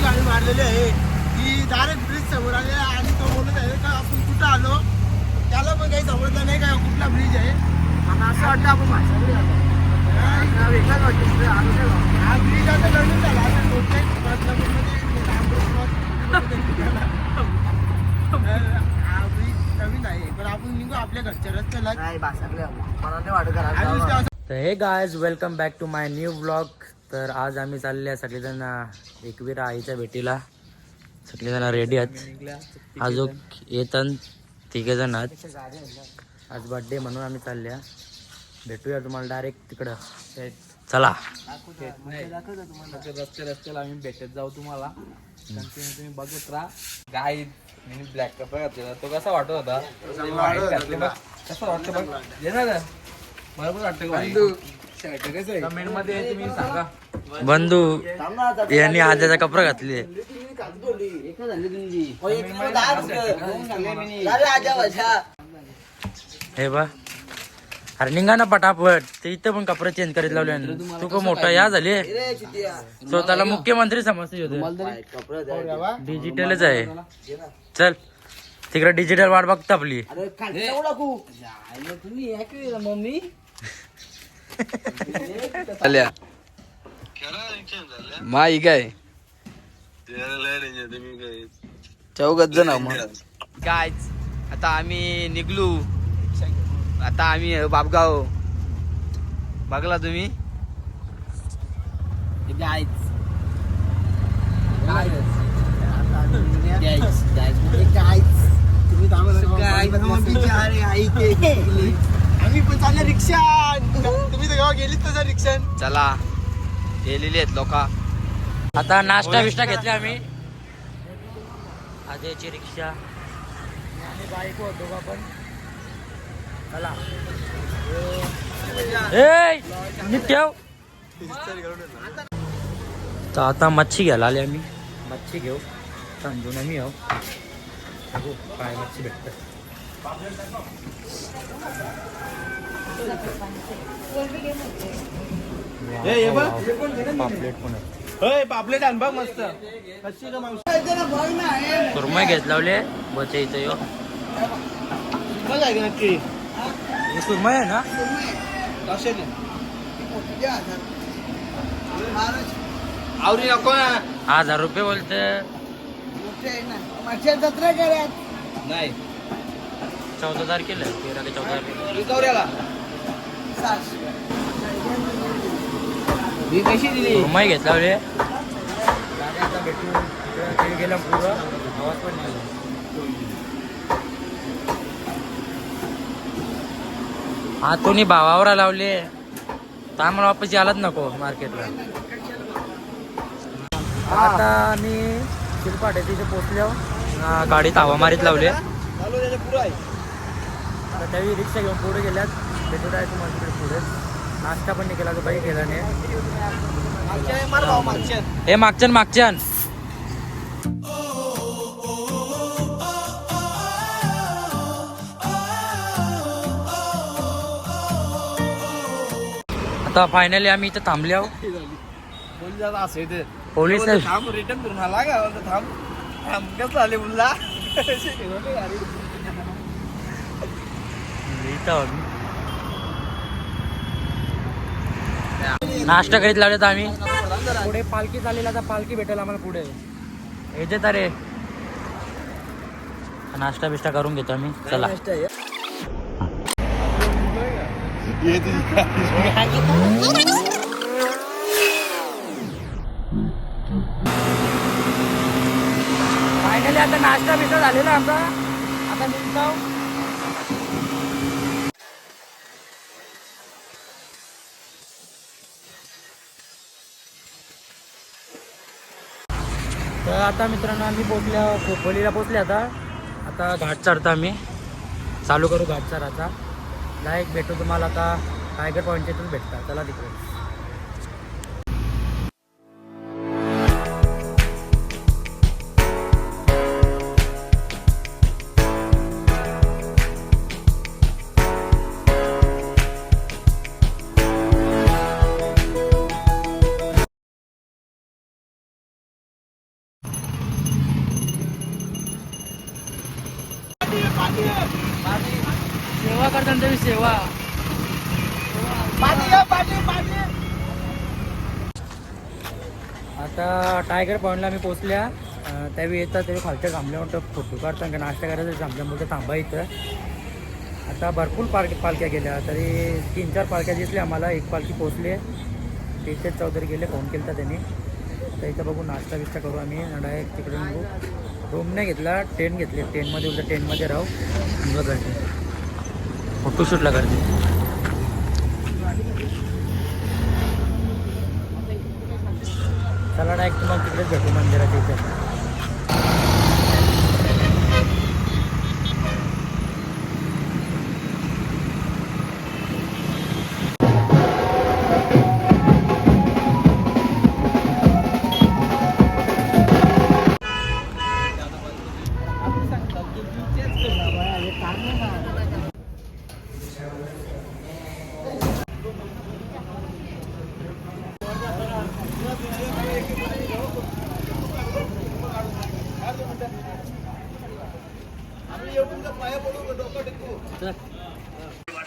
अशी गाडी मारलेली आहे की डायरेक्ट ब्रिज समोर आले आणि तो बोलत आहे का आपण कुठं आलो, त्याला पण काही समजलं नाही का कुठला ब्रिज आहे. आणि असं वाटतं आपण वेगळाच वाटतं. हा ब्रिज आता नवीन झाला, आता कोणत्याही बदलापूरमध्ये हा ब्रिज नवीन आहे, पण आपण निघू आपल्या घरच्या रस्त्याला. तर हे guys welcome back to my new blog. तर आज आम्ही चालले सगळेजण एकविरा आईच्या भेटीला. सगळेजण रेडी आहेत, अजून येतात तिघेजण आहेत. आज बर्थडे म्हणून आम्ही चालल्या. भेटूया तुम्हाला डायरेक्ट तिकडं. चला रस्त्याला आम्ही भेटत जाऊ तुम्हाला. तुम्ही बघत राहा. गाय मी ब्लॅक कपडा घातलेला, तो कसा वाटत होता? कसं वाटतं बघ, येणार बरोबर वाटतं. कमेंट मध्ये तुम्ही सांगा. बंधू यांनी हाताचा कपडा घातले. हे बा अरे निघा ना पटापट. ते इथं पण कपडे चेंज करीत लावले. तू का मोठा या झाले, स्वतःला मुख्यमंत्री समजते होते. डिजिटलच आहे. चल तिकडे डिजिटल वाट बघता आपली. मम्मी माई काय चौघच जण काय. आता आम्ही निघलो. आता आम्ही बापगाव बघला तुम्ही. आम्ही पण चालले रिक्षा. तुम्ही तर गावा गेलीच तसं रिक्षा. चला गेलेले आहेत लोक. आता नाश्ता बिष्टा घेतला आम्ही. आजची रिक्षा आणि बाईक होतो आपण. चला नीट ठेव. तर आता मच्छी घ्यायला आले आम्ही. मच्छी घेऊ समजून आम्ही येऊ. काय मच्छी भेटत. पापलेट पण आहे. पापलेट आण बघ मस्त. सुरमई घेत लावले बचे इथं यो. नक्की हे सुरमई आहे ना. आवरी नको ना. 1000 रुपये बोलते. जत्रा करा नाही 14 तारखेला 13 ते 14 तारखेला. रिकवऱ्याला कशी दिली. सुरमई घेत लावले. भेटू गेला पुरं आवाज पण नाही. आतून भावावर लावले तर आम्हाला वापस यायलाच नको मार्केटला. आता आम्ही शिरपाटे तिथे पोचल्यावर गाडीत हवा मारीत लावले. आता त्यावेळी रिक्षा घेऊन पुढे गेल्यात. भेटू आहे तुम्हाला तिकडे पुढे. नाश्ता पण नाही केला तो काही केला नाही. हे मागच्यान आता फायनली आम्ही इथं थांबले आहोत. पोलीस रिटर्न करून आला का. थांब कसं आले मुलला. नाश्ता करीत लावले तर आम्ही. पुढे पालखी चालेल. आता पालखी भेटेल आम्हाला पुढे. येते तर रे. नाश्ता बिष्टा करून घेतो आम्ही. चला फायनली आता नाश्ता बिष्टा झालेला आमचा. आता निघतो. तर आता मित्रांनो आम्ही खोपोलीला पोचले. आता घाट चढतो आम्ही. चालू करू घाट चढायचा. डायरेक्ट भेटू तुम्हाला आता टायगर पॉईंटच्या इथून भेटता. चला तिकडे. करताना सेवा. पाणी या, पाणी पाणी. आता टायगर पॉईंटला आम्ही पोचल्या. त्यावेळी येतात त्यावेळी खालच्या थांबल्यावर फोटो काढतात का नाश्ता करायचं थांबल्यामुळे थांबा इथं. आता भरपूर पालख्या गेल्या तरी 3-4 पालख्या दिसल्या आम्हाला. एक पालखी पोचली. तेजस चौधरी गेले, फोन केला होता त्यांनी. आता इथं बघू नाश्ता बिस्टा करू आम्ही डायरेक्ट तिकडे निघू. रूम नाही घेतला, टेंट घेतली. टेंटमध्ये उलट टेंटमध्ये राहू. बघ गर्दी फोटोशूटला गर्दी. चला डायरेक्ट मग तिकडेच भेटू मंदिराच्या इथे.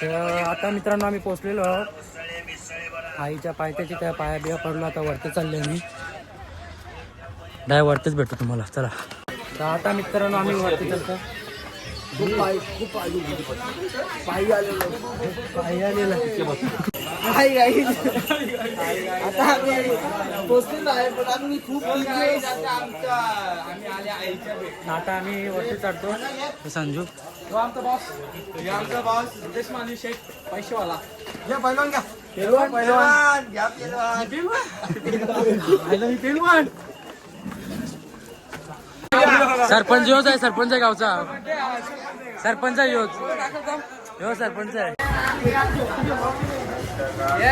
तर आता मित्रांनो आम्ही पोचलेलो आहोत. आईच्या पायथ्याची त्या पाया बिया पडलो. आता वरती चालले आम्ही. वरतीच भेटू तुम्हाला. चला तर आता मित्रांनो आम्ही वरती चालतो. पायी आलेलं. आता आम्ही पोचलेलो आहे पण आम्ही खूप आता आम्ही वरती चढतो. संजू आमचा बॉस देशमानी शेख पैसेवाला. घ्या पहिलवान घ्या. पहिलवान घ्या पहिलवान. सरपंच योच आहे. सरपंच आहे गावचा. सरपंच आहे योच. हो सरपंच आहे.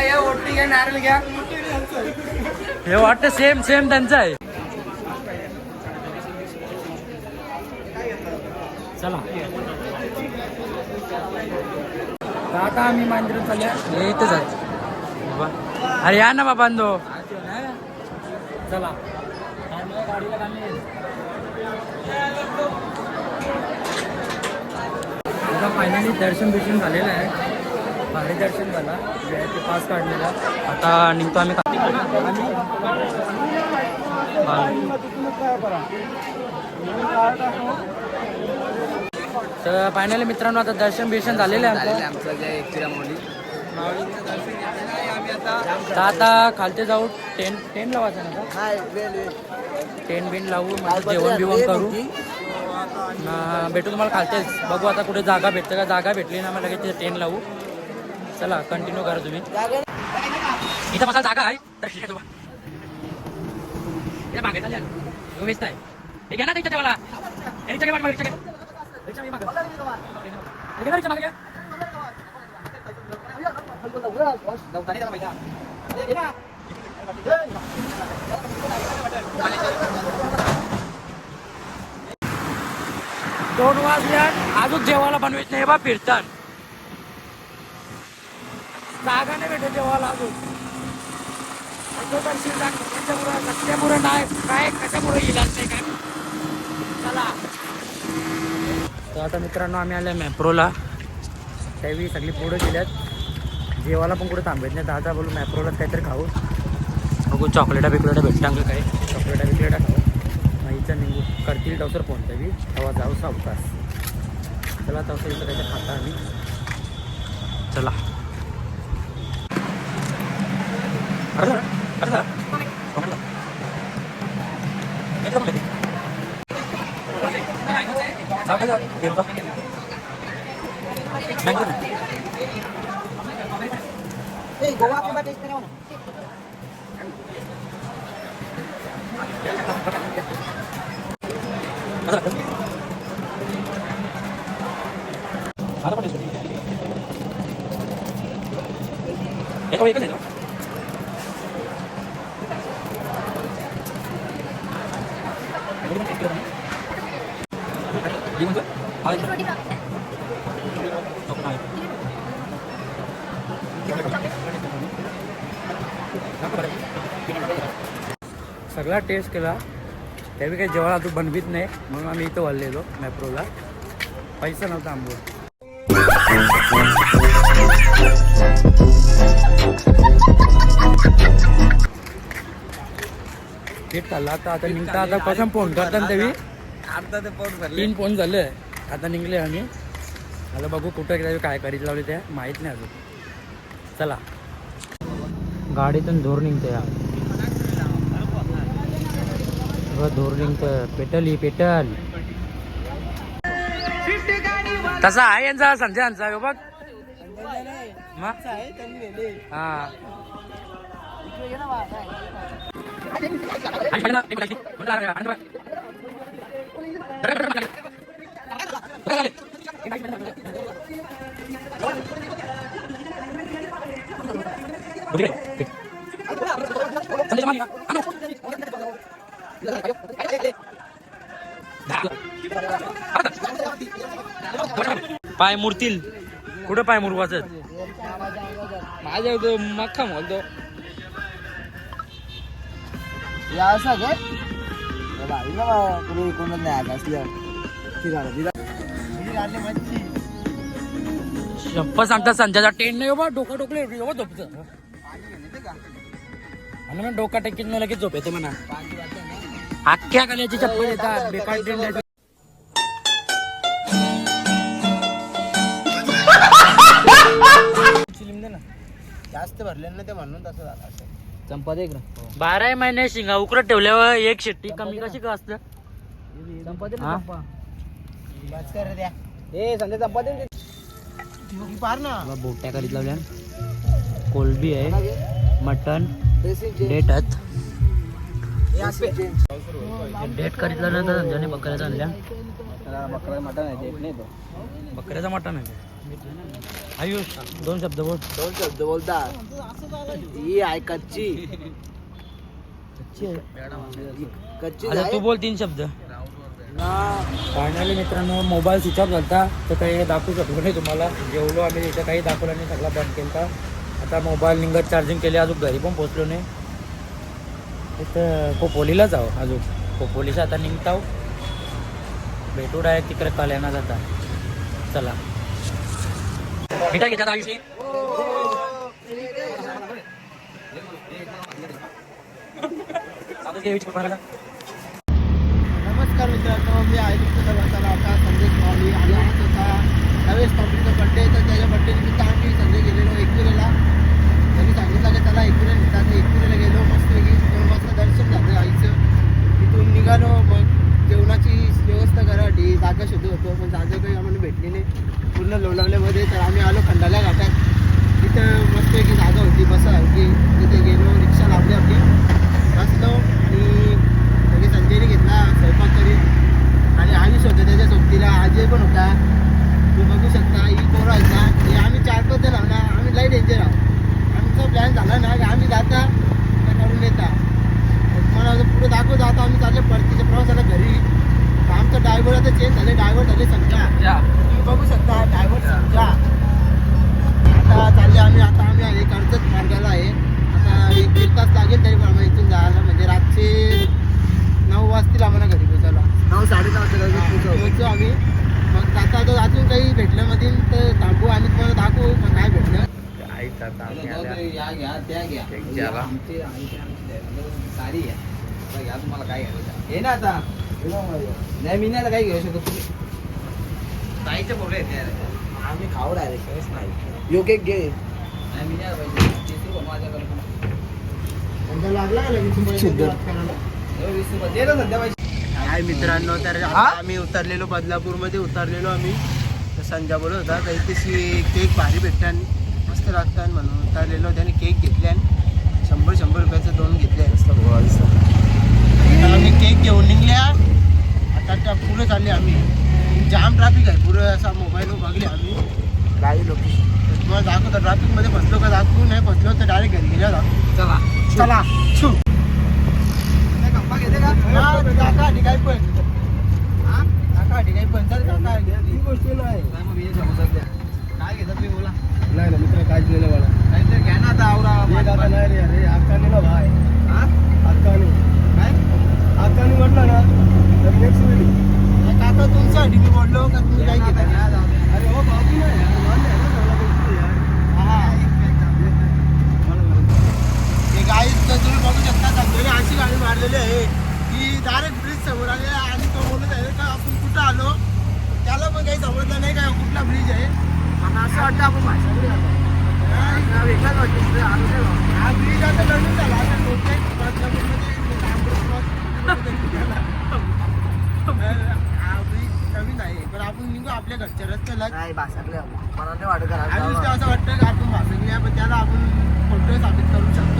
या ओटी घ्या, नारळ घ्या. हे वाटतं सेम त्यांचं आहे. चला आता आम्ही मंदिरात चालल्या. हे इथेच आहे. अरे या ना बाबा दो. चला आता फायनली दर्शन बिर्शन झालेलं आहे. भारी दर्शन झाला. VIP पास काढलेला. आता निघतो आम्ही. तर फायनली मित्रांनो आता दर्शन बिर्शन झालेलं आहे आमचं. तर आता खालते जाऊ. टेंट लावायचं ना. टेंट बिन लावू. जेवण बिवण करू. भेटू तुम्हाला खालतेच. बघू आता कुठे जागा भेटते का. जागा भेटली ना मग लगेच टेंट लावू. चला कंटिन्यू करा तुम्ही. इथं बसायला जागा आहे तर ठीक आहे. तुम्हाला मागे चालेल व्यस्त आहे. हे घ्या ना रिक्षा ठेवायला. रिक्षा घ्या. रिक्षा घ्या. रिक्षा मागे घ्या. दोन वाजल्यात अजून जेवायला बनवायचं नाही. बा फिरतात. जागा नाही भेटत जेवायला अजून. कशामुळे नाही काय कशामुळे इलाज नाही काय. चला तर आता मित्रांनो आम्ही आले मॅप्रोला. त्यावेळी सगळी पुढे गेल्यात. जेवायला पण कुठे थांबत नाही. आता बोलू मॅप्रोलाच काहीतरी खाऊ. बघू चॉकलेटा बिकलेटा भेटतं काय. चॉकलेटा बिकलेटा खाऊ. माहीचं निघू करतील टवसर फोन तरी तेव्हा जाऊ सावकाश. चला तवसर इथं काहीतरी खाता आम्ही. चला एकच आहे. सगळा टेस्ट केला. त्यावेळी काही जेवण तू बनवीत नाही म्हणून आम्ही इथं वळलेलो मॅप्रोला. पैसा नव्हता आंबो. पेट चालला आता निघता आता कसं फोन करतात तरी अर्धा ते पोट भरले 3 फोन झाले आता निघले आम्ही आता बघू कुठं काय करीत लावले त्या माहित नाही अजून चला गाडीतून धूर निघते या धूर निघतं पेटल ही पेटल तसा आहे यांचा संजयांचा बघ मग हा पाय मुरतील कुठं पाय मुरवाच माझ्या मक्का म्हणतो या असं काय भाई ना पुढे कोणच नाही आला असल्या मच्छी शप्प सांगतात संध्याचा टेन नाही बाबा डोकं टोकले बाबा झोपतं आणि मग डोका टेकीत नाही लगेच झोप येते म्हणा अख्ख्या कल्याची चप्पल येतात बेकार ट्रेंड जास्त भरले ना ते म्हणून तसं झालं असं चंपा दे 12 महिने शिंगा उकरत ठेवल्यावर एक शेट्टी कमी कशी का असतं चंपा दे हा? बस कर रे द्या ए संजय चंपा दे पार ना बोट्या करीत लावल्या कोलबी आहे मटन डेट आहेत डेट करीत लावल्यानंतर संजयने बकऱ्याचा आणल्या बकरा मटन आहे देत नाही तो बकऱ्याचा मटन आहे आयुष 2 शब्द बोल 2 शब्द बोलता ही आहे कच्ची कच्ची आता तू बोल 3 शब्द फायनली मित्रांनो मोबाईल स्विच ऑफ झाला तर काही दाखवू शकलो नाही तुम्हाला जेवलो आम्ही इथं काही दाखवलं नाही सगळा बंद केला आता मोबाईल निघत चार्जिंग केली अजून घरी पण पोचलो नाही इथं खोपोलीला जाऊ अजून खोपोलीचा आता निघताव भेटू डायरेक्ट तिकडे कल्याणा जाता चला मिठाई घेतात आयुषी नमस्कार मित्रांनो मी आहे तुमचं सर्वांचा आता संदेश मावली आला होता नवेश कंपनीचा बड्डे तर त्याच्या बड्डे निमित्त आम्ही संजय गेलेलो एकविरेला त्यांनी सांगितलं की त्याला एकविरे नेतात एकविरेला गेलो मस्तपैकी 2 वाजता दर्शन झालं आईचं तिथून निघालो मग जेवणाची व्यवस्था करावी जागा शोधत होतो पण जागा काही आम्हाला भेटली नाही पूर्ण लोणावल्यामध्ये तर आम्ही आलो खंडाला घाटात तिथं मस्तपैकी जागा होती बसा होती तिथे गेलो रिक्षा लावली आपली बसलो आणि म्हणजे संजयने घेतला स्वयंपाक करीत आणि आयुष होतं त्याच्या सोबतीला अजय पण होता तू बघू शकता ही पोरायचा हे आम्ही 4-5 जण आहो ना आम्ही लई डेंजर आहोत आमचा प्लॅन झाला ना की आम्ही जाता त्या काढून येता मला पुढे दाखवत आता आम्ही चालले परतीच्या प्रवासाला घरी आमचा ड्रायव्हर आता चेंज झाले ड्रायव्हर झाले समजा तुम्ही बघू शकता ड्रायव्हर समजा आता चालले आम्ही आहे कर्जत मार्गाला आहे आता 1-1.5 तास लागेल तरी मला इथून जायला म्हणजे रातचे 9 वाजतील आम्हाला घरी पोचायला 9-9:30 वाजता पोहोचू आम्ही मग आता तो अजून काही भेटलं मध्ये तर थांबू आणि तुम्हाला दाखवू पण काय भेटलं सारी घ्या तुम्हाला काय घ्यायचं हे ना आता नाही मी नाही काय घेऊ शकतो तुम्ही ताईचे बोलले आम्ही खाऊ डायरेक्ट नाही योग्य घे नाही मी नाही पाहिजे माझ्याकडे लागला दे ना सध्या पाहिजे हाय मित्रांनो तर आम्ही उतरलेलो बदलापूरमध्ये उतरलेलो आम्ही तर संजय बोलत होता काही तशी केक भारी भेटतात मस्त लागतात म्हणून उतरलेलो त्याने केक घेतले आणि 100 रुपयाचं 2 घेतले आम्ही केक घेऊन निघल्या आता त्या पुढे चालले आम्ही जाम ट्रॅफिक आहे पुढे असा मोबाईलवर बघले आम्ही लाईव्ह लोकेशन तुम्हाला दाखवतो ट्रॅफिकमध्ये फसलो का दाखवू नाही फसलो तर डायरेक्ट घरी गेल्या दाखवू चला छू गप्पा घेते का काका ठिकाणी पण काका ठिकाणी पण चल काका ही गोष्ट आहे काय घेतात तुम्ही बोला नाही ना मित्र काहीच नाही मला काहीतरी घ्या ना आता आवरा नाही रे अरे अक्काने ना भाई हा अक्काने काय अक्काने म्हटलं ना तर नेक्स्ट वेळी काका तुमच्यासाठी मी बोललो का तुम्ही काय घेता घ्या जाऊ दे. अरे हो बाबू नाही अशी गाडी मारलेली आहे की डायरेक्ट ब्रिज समोर आले आणि तो बोलत आहे का आपण कुठं आलो त्याला पण काही समजलं नाही का कुठला ब्रिज आहे आणि असं वाटतं आपण भाषाकडे आलो वेगळाच वाटतं हा ब्रिज आता नवीन झाला आता हा ब्रिज नवीन आहे पण आपण निघू आपल्या घरच्या रस्त्याला नाही भाषाकडे मला नाही वाटत आणि नुसतं असं वाटतं की आपण भाषण पण त्याला आपण फोटो साबित करू शकतो